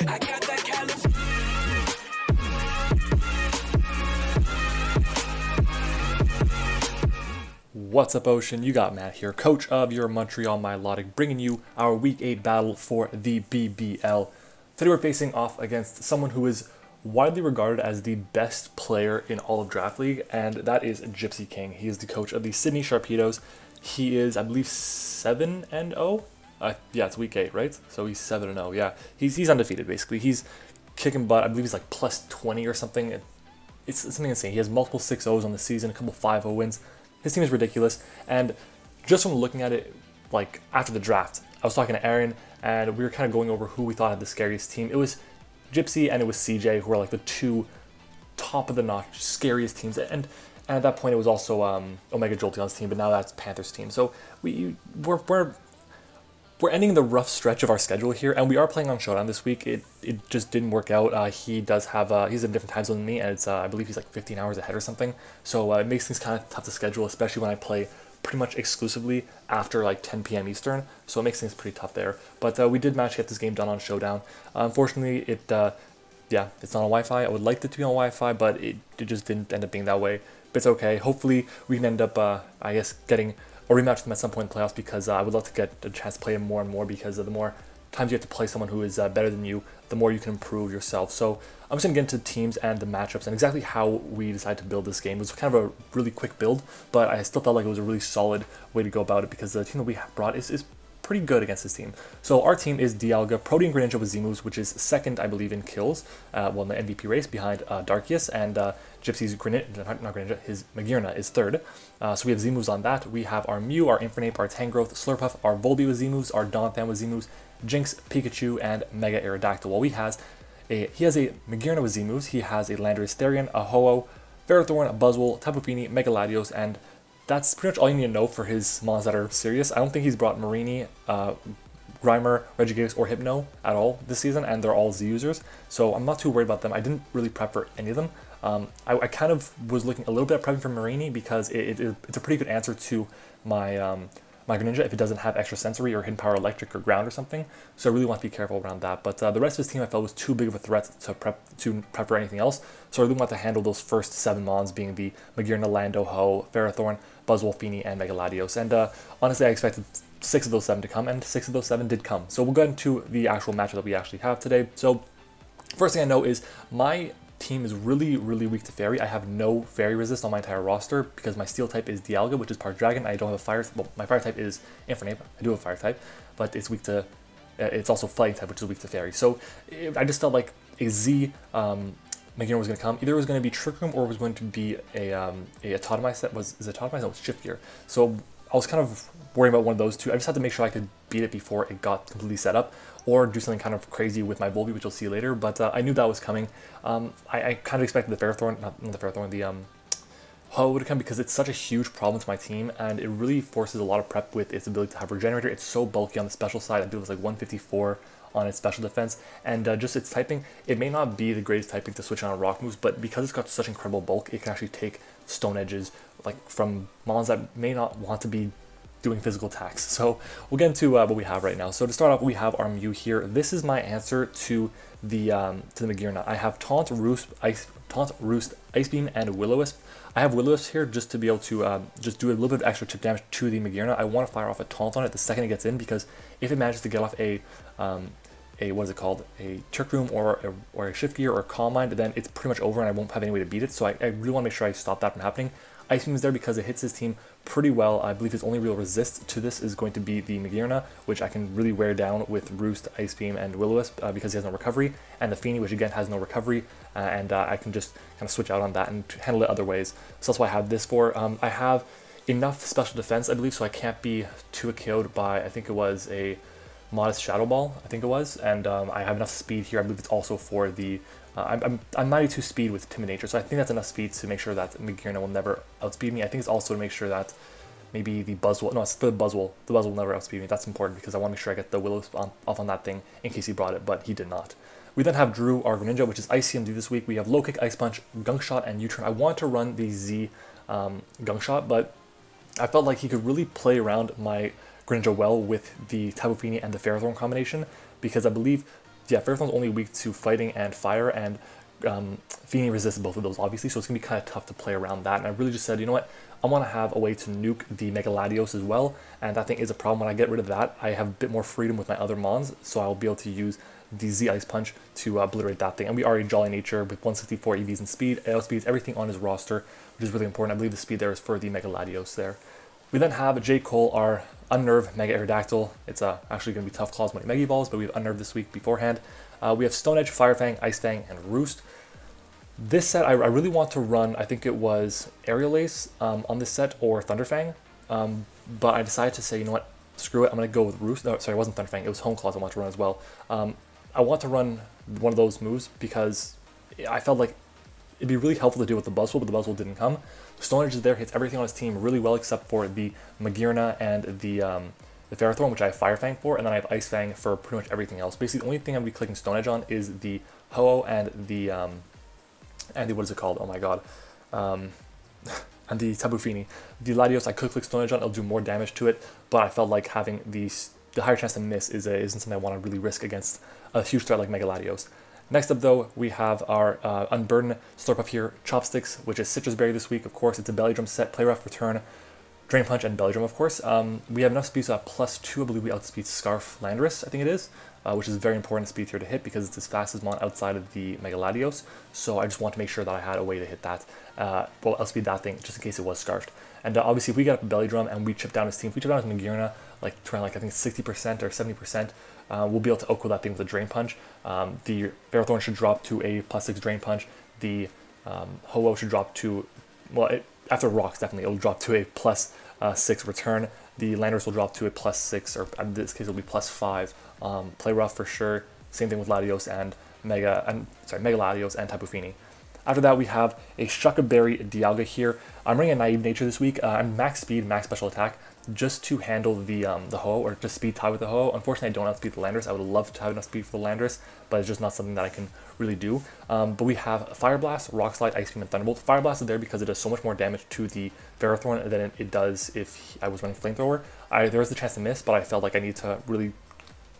I got that callous. What's up, Ocean? You got Matt here, coach of your Montreal Milotic, bringing you our Week 8 battle for the BBL. Today we're facing off against someone who is widely regarded as the best player in all of Draft League, and that is Gypsy King. He is the coach of the Sydney Sharpedos. He is, I believe, 7-0? Yeah, it's Week 8, right? So he's 7-0, yeah. He's undefeated, basically. He's kicking butt. I believe he's like plus 20 or something. It's something insane. He has multiple 6-0s on the season, a couple 5-0 wins. His team is ridiculous, and just from looking at it, like, after the draft, I was talking to Aaron, and we were kind of going over who we thought had the scariest team. It was Gypsy and it was CJ, who are like the two top-of-the-notch scariest teams, and at that point it was also Omega Jolteon's team, but now that's Panther's team. So we're ending the rough stretch of our schedule here, and we are playing on Showdown this week. It just didn't work out. He does have he's in a different time zone than me, and it's I believe he's like 15 hours ahead or something. So it makes things kind of tough to schedule, especially when I play pretty much exclusively after like 10 p.m. Eastern. So it makes things pretty tough there. But we did manage to get this game done on Showdown. Unfortunately, yeah, it's not on Wi-Fi. I would like it to be on Wi-Fi, but it just didn't end up being that way. But it's okay. Hopefully, we can end up, I guess, getting a rematch with him at some point in the playoffs, because I would love to get a chance to play him more and more, because the more times you have to play someone who is better than you, the more you can improve yourself. So I'm just going to get into teams and the matchups and exactly how we decided to build this game. It was kind of a really quick build, but I still felt like it was a really solid way to go about it, because the team that we brought is pretty good against this team. So our team is Dialga, Protean Greninja with Z-moves, which is second, I believe, in kills, well, in the MVP race, behind Darkius, and Gypsy's not Greninja, his Magearna is third. So we have Z-moves on that. We have our Mew, our Infernape, our Tangrowth, Slurpuff, our Volby with Z-moves, our Donphan with Z-moves, Jinx, Pikachu, and Mega Aerodactyl. Well, he has a Magearna with Z-moves, he has a Landorus Therian, a Ho-Oh, Ferrothorn, a Buzzwole, Tapu Fini, Mega Latios, and that's pretty much all you need to know for his mons that are serious. I don't think he's brought Marini, Grimer, Regigigas, or Hypno at all this season, and they're all Z users, so I'm not too worried about them. I didn't really prep for any of them. I kind of was looking a little bit at prepping for Marini, because it's a pretty good answer to my my Greninja if it doesn't have extra sensory or hidden power electric or ground or something, so I really want to be careful around that. But the rest of his team I felt was too big of a threat to prep for anything else, so I really want to handle those first 7 mons, being the Magearna, Lando, Ho, Ferrothorn, Buzzwole, Fini, and Mega Latios. And honestly, I expected 6 of those 7 to come, and 6 of those 7 did come. So we'll get into the actual matchup that we actually have today. So first thing I know is my team is really weak to Fairy. I have no Fairy resist on my entire roster, because my Steel type is Dialga, which is part Dragon. I don't have a Fire. Well, my Fire type is Infernape. I do have a Fire type, but it's weak to. It's also Fighting type, which is weak to Fairy. So I just felt like a Z Magearna was going to come. Either it was going to be Trick Room, or it was going to be a Atomize set. Is it Atomize? No, it's Shift Gear. So I was kind of worrying about one of those two. I just had to make sure I could beat it before it got completely set up, or do something kind of crazy with my Volby, which you'll see later. But I knew that was coming. I kind of expected the Ferrothorn, not the Ferrothorn, the Ho to come, because it's such a huge problem to my team, and it really forces a lot of prep with its ability to have Regenerator. It's so bulky on the special side. I believe it's like 154 on its special defense, and just its typing, it may not be the greatest typing to switch on rock moves, but because it's got such incredible bulk, it can actually take stone edges, like from mons that may not want to be doing physical attacks. So we'll get into what we have right now. So to start off, we have our Mew here. This is my answer to the Magearna. I have Taunt, Roost, Ice Beam, and Will-O-Wisp. I have Will-O-Wisp here just to be able to just do a little bit of extra chip damage to the Magearna. I want to fire off a Taunt on it the second it gets in, because if it manages to get off a what is it called, a Trick Room or a Shift Gear or a Calm Mind, then it's pretty much over and I won't have any way to beat it. So I really want to make sure I stop that from happening. Ice Beam is there because it hits his team pretty well. I believe his only real resist to this is going to be the Magearna, which I can really wear down with Roost, Ice Beam, and Will-O-Wisp because he has no recovery, and the Fini, which again has no recovery, and I can just kind of switch out on that and handle it other ways. So that's what I have this for. I have enough special defense, I believe, so I can't be too KO'd by, I think it was a Modest Shadow Ball, I think it was, and I have enough speed here. I believe it's also for the I'm 92 speed with Timid Nature, so I think that's enough speed to make sure that Magearna will never outspeed me. I think it's also to make sure that maybe the Buzzwole, no, it's for the Buzzwole. The Buzzwole will never outspeed me. That's important because I want to make sure I get the Will-O-Wisp off on that thing in case he brought it, but he did not. We then have Drew, our Greninja, which is ICMD this week. We have Low Kick, Ice Punch, Gunk Shot, and U-Turn. I want to run the Z Gunk Shot, but I felt like he could really play around my Greninja well with the Tapu Fini and the Ferrothorn combination, because I believe yeah, Ferrothorn's only weak to fighting and fire, and Feeny resists both of those, obviously, so it's going to be kind of tough to play around that. And I really just said, you know what, I want to have a way to nuke the Mega Latios as well, and that thing is a problem. When I get rid of that, I have a bit more freedom with my other mons, so I'll be able to use the Z Ice Punch to obliterate that thing. And we are a Jolly Nature with 164 EVs and speed, AO speeds, everything on his roster, which is really important. I believe the speed there is for the Mega Latios there. We then have J. Cole, our Unnerved Mega Aerodactyl. It's actually going to be Tough Claws, Mega Balls, but we have Unnerved this week beforehand. We have Stone Edge, Fire Fang, Ice Fang, and Roost. This set, I really want to run, I think it was Aerial Ace on this set, or Thunderfang, but I decided to say, you know what, screw it, I'm going to go with Roost. No, sorry, it wasn't Thunderfang, it was Home Claws I want to run as well. I want to run one of those moves because I felt like it'd be really helpful to deal with the Buzzwole, but the Buzzwole didn't come. Stone Edge is there, hits everything on his team really well except for the Magearna and the Ferrothorn, which I have Fire Fang for, and then I have Ice Fang for pretty much everything else. Basically, the only thing I'm going to be clicking Stone Edge on is the Ho-Oh and the what is it called? Oh my god. And the Tapu Fini. The Latios, I could click Stone Edge on, it'll do more damage to it, but I felt like having the higher chance to miss isn't something I want to really risk against a huge threat like Mega Latios. Next up, though, we have our Unburden Slurpuff here, Chopsticks, which is Citrus Berry this week. Of course, it's a Belly Drum set, Play Rough, Return, Drain Punch, and Belly Drum, of course. We have enough speed, so at +2, I believe we outspeed Scarf Landorus, I think it is, which is very important speed here to hit because it's as fast as Mon outside of the Mega Latios. So I just want to make sure that I had a way to hit that, well, outspeed that thing, just in case it was Scarfed. And obviously, if we get up a Belly Drum and we chip down his team, if we chip down his Magearna, like around, like, I think 60% or 70%, we'll be able to Oko that thing with a Drain Punch. The Ferrothorn should drop to a +6 Drain Punch. The Ho-Oh should drop to, well, after Rocks, definitely, it'll drop to a +6 Return. The Landorus will drop to a +6, or in this case, it'll be +5. Play Rough for sure. Same thing with Latios and Mega Latios and Tapu Fini. After that, we have a Shuckleberry Dialga here. I'm running a Naive Nature this week. I'm max speed, max special attack, just to handle the Ho-Oh, or just speed tie with the Ho-Oh. Unfortunately, I don't outspeed the Landorus. I would love to have enough speed for the Landorus, but it's just not something that I can really do. But we have Fire Blast, Rock Slide, Ice Beam, and Thunderbolt. Fire Blast is there because it does so much more damage to the Ferrothorn than it does if I was running Flamethrower. There was the chance to miss, but I felt like I need to really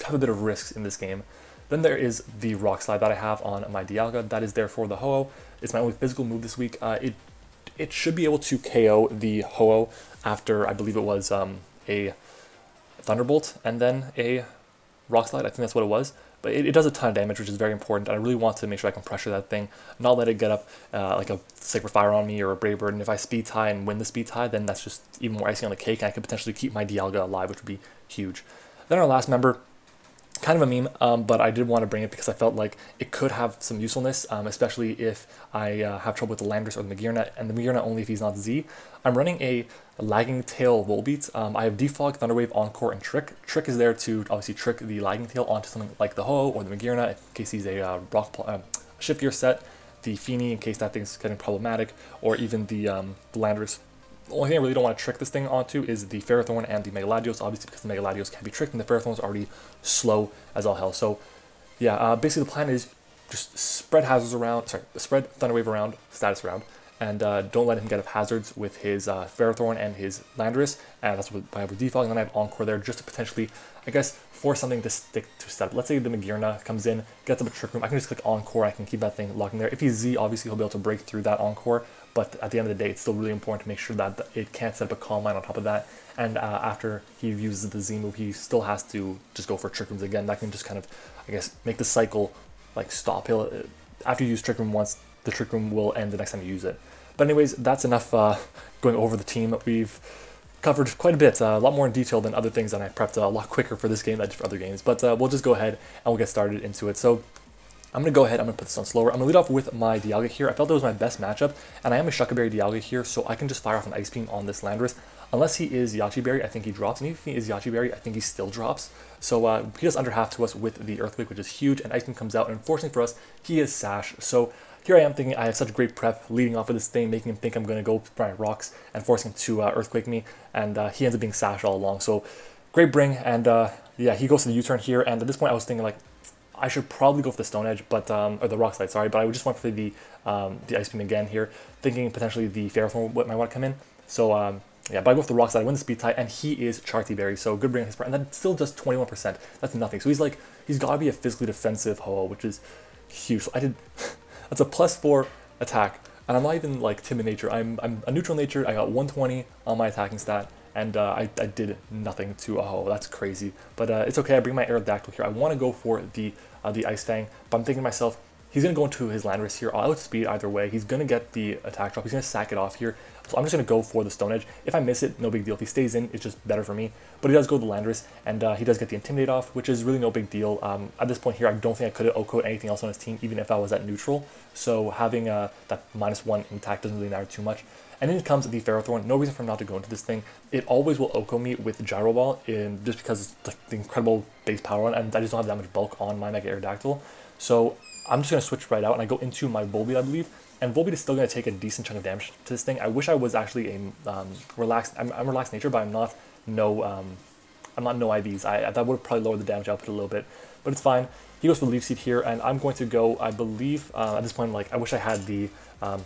have a bit of risks in this game. Then there is the Rock Slide that I have on my Dialga. That is there for the Ho-Oh. It's my only physical move this week. It should be able to KO the Ho-Oh after, I believe it was a Thunderbolt and then a Rock Slide. I think that's what it was. But it does a ton of damage, which is very important. And I really want to make sure I can pressure that thing, not let it get up like a Sacred Fire on me or a Brave Bird. And if I speed tie and win the speed tie, then that's just even more icing on the cake. And I could potentially keep my Dialga alive, which would be huge. Then our last member, kind of a meme, but I did want to bring it because I felt like it could have some usefulness, especially if I have trouble with the Landorus or the Magearna, and the Magearna only if he's not Z. I'm running a Lagging Tail Volbeat. I have Defog, Thunderwave, Encore, and Trick. Trick is there to obviously trick the Lagging Tail onto something like the Ho-Oh or the Magearna in case he's a Shift Gear set, the Feeny in case that thing's getting problematic, or even the Landorus. The only thing I really don't want to trick this thing onto is the Ferrothorn and the Mega Latios, obviously because the Mega Latios can't be tricked and the Ferrothorn's already slow as all hell. So yeah, basically the plan is just spread hazards around, spread Thunderwave around, status around, and don't let him get up hazards with his Ferrothorn and his Landorus, and that's what I have with Defog, and then I have Encore there just to potentially, I guess, force something to stick to step. Let's say the Magearna comes in, gets up a Trick Room, I can just click Encore, I can keep that thing locking there. If he's Z, obviously he'll be able to break through that Encore, but at the end of the day, it's still really important to make sure that it can't set up a Calm Line on top of that, and after he uses the Z move, he still has to just go for Trick Rooms again. That can just kind of, I guess, make the cycle like stop. After you use Trick Room once, the Trick Room will end the next time you use it. But anyways, that's enough going over the team. We've covered quite a bit, a lot more in detail than other things, and I prepped a lot quicker for this game than for other games. But we'll just go ahead and we'll get started into it. So I'm going to go ahead, I'm going to put this on slower. I'm going to lead off with my Dialga here. I felt that was my best matchup, and I am a Shuckleberry Dialga here, so I can just fire off an Ice Beam on this Landorus. Unless he is Yachi Berry, I think he drops, and even if he is Yachi Berry, I think he still drops. So he does under half to us with the Earthquake, which is huge, and Ice Beam comes out, and unfortunately for us, he is Sash. So here I am thinking I have such great prep leading off of this thing, making him think I'm going to go for my Rocks and forcing him to Earthquake me, and he ends up being Sash all along. So great bring, and yeah, he goes to the U-turn here, and at this point I was thinking like, I should probably go for the Stone Edge, but or the Rock Slide, sorry, but I would just went for the Ice Beam again here, thinking potentially the Ferrothorn might want to come in. So Yeah, but I go for the rock slide, I win the speed tie, and he is Charty Berry, so good bring on his part, and then still just 21%. That's nothing. So he's got to be a physically defensive Ho-Oh, which is huge. So that's a +4 attack, and I'm not even like timid nature. I'm a neutral nature. I got 120 on my attacking stat, and I did nothing to a Ho-Oh. That's crazy, but it's okay. I bring my Aerodactyl here. I want to go for the Ice Fang, but I'm thinking to myself, he's going to go into his Landorus here. I'll outspeed either way. He's going to get the attack drop. He's going to sack it off here. So I'm just going to go for the Stone Edge. If I miss it, no big deal. If he stays in, it's just better for me. But he does go to the Landorus, and he does get the Intimidate off, which is really no big deal. At this point here, I don't think I could have OHKO'd anything else on his team, even if I was at neutral. So having that -1 in attack doesn't really matter too much. And then comes the Ferrothorn. No reason for him not to go into this thing. It always will OHKO me with Gyro Ball, just because it's like the incredible base power one, and I just don't have that much bulk on my Mega Aerodactyl. So I'm just going to switch right out, and I go into my Volbeat, I believe. And Volbeat is still going to take a decent chunk of damage to this thing. I wish I was actually a relaxed. I'm relaxed nature, but I'm not no IVs. That would have probably lowered the damage output a little bit, but it's fine. He goes for the Leaf Seed here, and I'm going to go. I believe at this point, like I wish I had the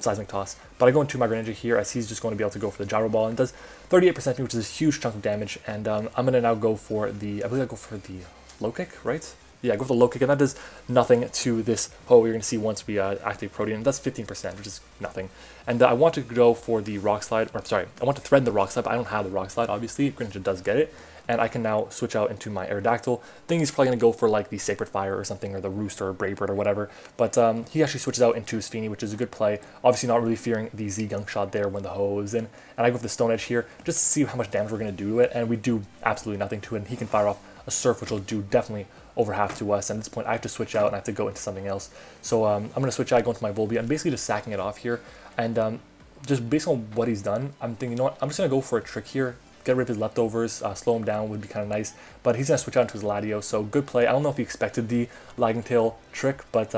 Seismic Toss, but I go into my Greninja here as he's just going to be able to go for the Gyro Ball and does 38%, which is a huge chunk of damage. And I'm going to now go for the. I believe I go for the Low Kick, right? Yeah, go for the Low Kick, and that does nothing to this Ho-Oh you're going to see once we activate Protean. That's 15%, which is nothing. And I want to go for the Rock Slide, or sorry, I want to threaten the Rock Slide, but I don't have the Rock Slide, obviously. Greninja does get it, and I can now switch out into my Aerodactyl. I think he's probably going to go for like the Sacred Fire or something, or the Roost or Brave Bird or whatever, but he actually switches out into his Feeny, which is a good play. Obviously not really fearing the Z-Gunk shot there when the Ho-Oh is in, and I go for the Stone Edge here, just to see how much damage we're going to do to it, and we do absolutely nothing to it, and he can fire off a Surf, which will do definitely over half to us. And at this point I have to switch out and I have to go into something else. So I'm going to switch out, go into my Volbeat. I'm basically just sacking it off here, and just based on what he's done, I'm thinking, you know what, I'm just going to go for a trick here, get rid of his leftovers, slow him down would be kind of nice, but he's going to switch out into his Latios, so good play. I don't know if he expected the Lagging Tail trick, but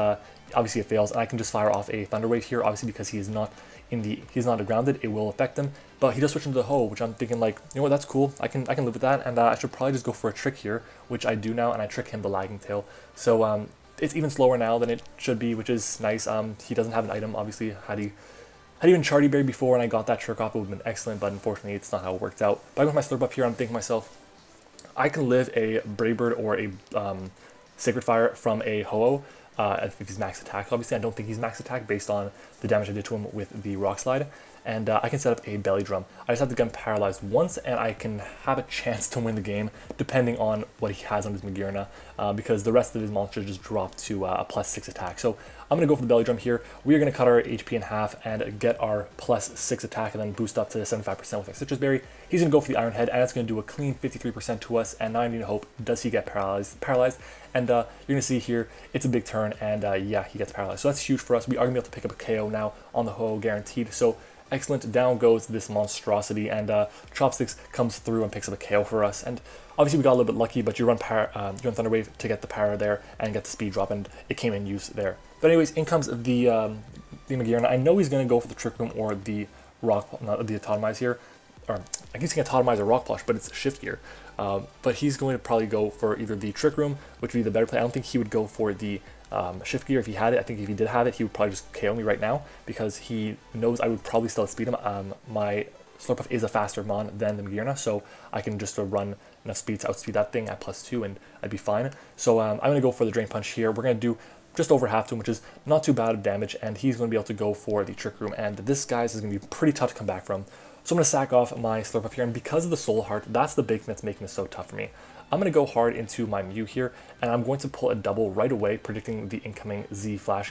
obviously it fails, and I can just fire off a Thunder Wave here, obviously because he is not he's not grounded, it will affect him, but he does switch into the Ho, which I'm thinking like, you know what, that's cool, I can live with that, and I should probably just go for a trick here, which I do now, and I trick him the Lagging Tail. So it's even slower now than it should be, which is nice. He doesn't have an item, obviously. Had even Charty Berry before and I got that trick off, it would have been excellent, but unfortunately it's not how it worked out. But I go with my Slurp up here, I'm thinking to myself, I can live a Brave Bird or a Sacred Fire from a Ho-Oh, if he's max attack. Obviously, I don't think he's max attack based on the damage I did to him with the Rock Slide. And I can set up a Belly Drum. I just have to get him paralyzed once, and I can have a chance to win the game, depending on what he has on his Magearna, because the rest of his monsters just drop to a +6 attack. So I'm going to go for the Belly Drum here. We are going to cut our HP in half and get our +6 attack, and then boost up to 75% with our Citrus Berry. He's going to go for the Iron Head, and that's going to do a clean 53% to us, and now I need to hope, does he get paralyzed? And you're going to see here, it's a big turn, and yeah, he gets paralyzed. So that's huge for us. We are going to be able to pick up a KO now on the Ho-Oh, guaranteed. So excellent, down goes this monstrosity, and Chopsticks comes through and picks up a KO for us. And obviously we got a little bit lucky, but you run Thunder Wave to get the power there and get the speed drop, and it came in use there. But anyways, in comes the Magearna. I know he's going to go for the Trick Room or the the Atomize here. Or I keep saying Atomize or Rock Plush, but it's Shift Gear. But he's going to probably go for either the Trick Room, which would be the better play. I don't think he would go for the Shift Gear if he had it. I think if he did have it, he would probably just KO me right now, because he knows I would probably still outspeed him. My Slurpuff is a faster Mon than the Magearna, so I can just run enough speed to outspeed that thing at +2, and I'd be fine. So I'm going to go for the Drain Punch here. We're going to do just over half to him, which is not too bad of damage, and he's going to be able to go for the Trick Room, and this, guys, is going to be pretty tough to come back from. So I'm going to sack off my Slurpuff here, and because of the Soul Heart, that's the big thing that's making this so tough for me. I'm going to go hard into my Mew here, and I'm going to pull a double right away, predicting the incoming Z Flare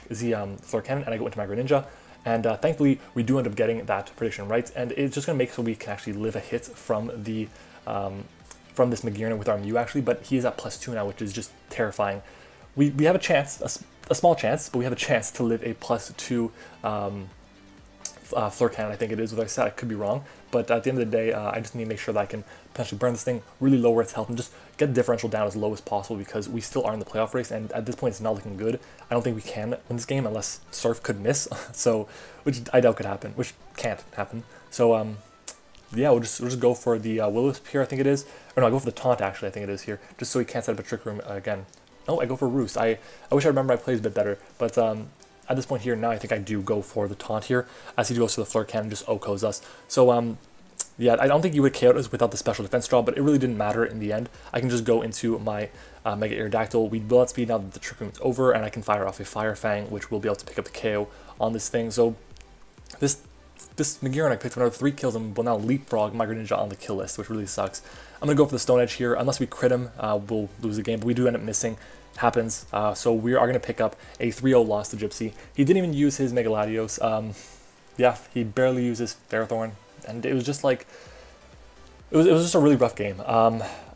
Cannon, and I go into my Greninja. And thankfully, we do end up getting that prediction right, and it's just going to make so we can actually live a hit from the from this Magearna with our Mew, actually, but he is at +2 now, which is just terrifying. We have a chance, a small chance, but we have a chance to live a +2 Flare Cannon, I think it is, with our set. I could be wrong, but at the end of the day, I just need to make sure that I can potentially burn this thing, really lower its health, and just get the differential down as low as possible, because we still are in the playoff race, and at this point it's not looking good. I don't think we can win this game unless Surf could miss, so, which I doubt could happen, which can't happen. So yeah, we'll just go for the Will-O-Wisp here, I think it is, or no, I go for the Taunt, actually, I think it is here, just so he can't set up a Trick Room again. No, I go for Roost. I wish I remember I played a bit better, but at this point here, now I think I do go for the Taunt here, as he goes to the Flare Cannon, just OHKOs us. So yeah, I don't think you would KO us without the special defense draw, but it really didn't matter in the end. I can just go into my Mega Aerodactyl. We will outspeed now that the Trick Room's over, and I can fire off a Fire Fang, which will be able to pick up the KO on this thing. So this Magiron, I picked up another 3 kills and will now leapfrog my Greninja on the kill list, which really sucks. I'm going to go for the Stone Edge here. Unless we crit him, we'll lose the game, but we do end up missing. Happens. So we are going to pick up a 3-0 loss to Gypsy. He didn't even use his Mega Latios. Yeah, he barely uses Ferrothorn, and it was just like, it was just a really rough game.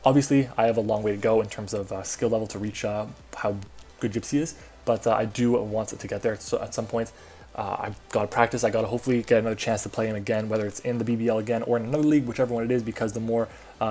Obviously, I have a long way to go in terms of skill level to reach how good Gypsy is, but I do want it to get there at some point. I've got to practice. I got to hopefully get another chance to play him again, whether it's in the BBL again or in another league, whichever one it is, because the more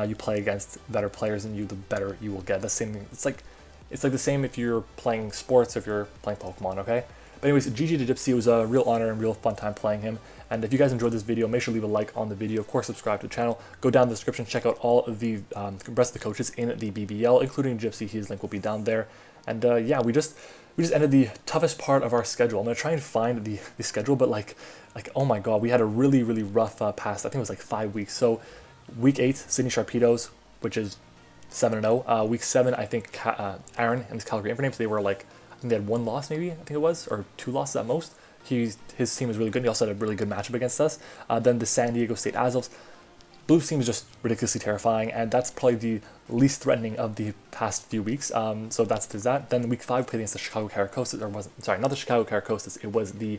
you play against better players than you, the better you will get. The same thing. It's like the same if you're playing sports, if you're playing Pokemon, okay? But anyways, GG to Gypsy. It was a real honor and real fun time playing him. And if you guys enjoyed this video, make sure to leave a like on the video. Of course, subscribe to the channel. Go down in the description, check out all of the rest of the coaches in the BBL, including Gypsy. His link will be down there. And yeah, we just ended the toughest part of our schedule. I'm gonna try and find the schedule, but like oh my god, we had a really rough past. I think it was like 5 weeks. So week 8, Sydney Sharpedos, which is 7-0. Week 7, I think Aaron and his Calgary Infernames, they were like, I think they had 1 loss maybe, I think it was, or 2 losses at most. His team was really good. He also had a really good matchup against us. Then the San Diego State Azovs. Blue's team is just ridiculously terrifying, and that's probably the least threatening of the past few weeks. So there's that. Then week 5 played against the Chicago Caracosis, or wasn't, sorry, not the Chicago Caracosis, it was the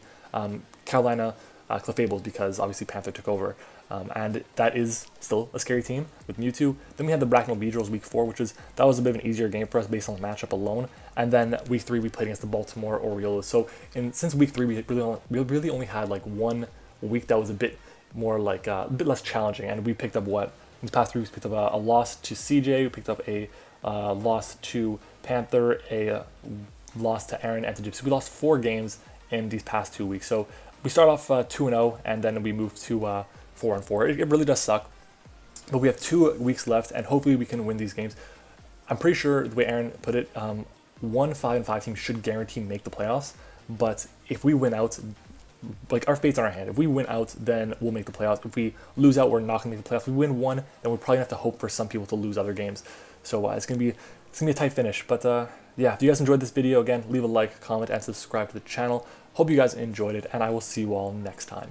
Carolina Clefable, because obviously Panther took over. And that is still a scary team with Mewtwo. Then we had the Bracknell Beedrills week 4, that was a bit of an easier game for us based on the matchup alone. And then week 3 we played against the Baltimore Orioles. So since week 3 we really only had like 1 week that was a bit more like a bit less challenging, and we picked up what in the past 3 weeks. Picked up a loss to CJ, we picked up a loss to Panther, a loss to Aaron, and to Gypsy. We lost 4 games in these past 2 weeks. So we start off 2-0, and then we move to 4-4. It really does suck, but we have 2 weeks left, and hopefully we can win these games. I'm pretty sure the way Aaron put it, 1 5-5 team should guarantee make the playoffs. But if we win out, like, our fate's on our hand. If we win out, then we'll make the playoffs. If we lose out, we're not gonna make the playoffs. If we win 1, then we're probably gonna have to hope for some people to lose other games. So it's gonna be a tight finish. But yeah, if you guys enjoyed this video, again, leave a like, comment, and subscribe to the channel. Hope you guys enjoyed it, and I will see you all next time.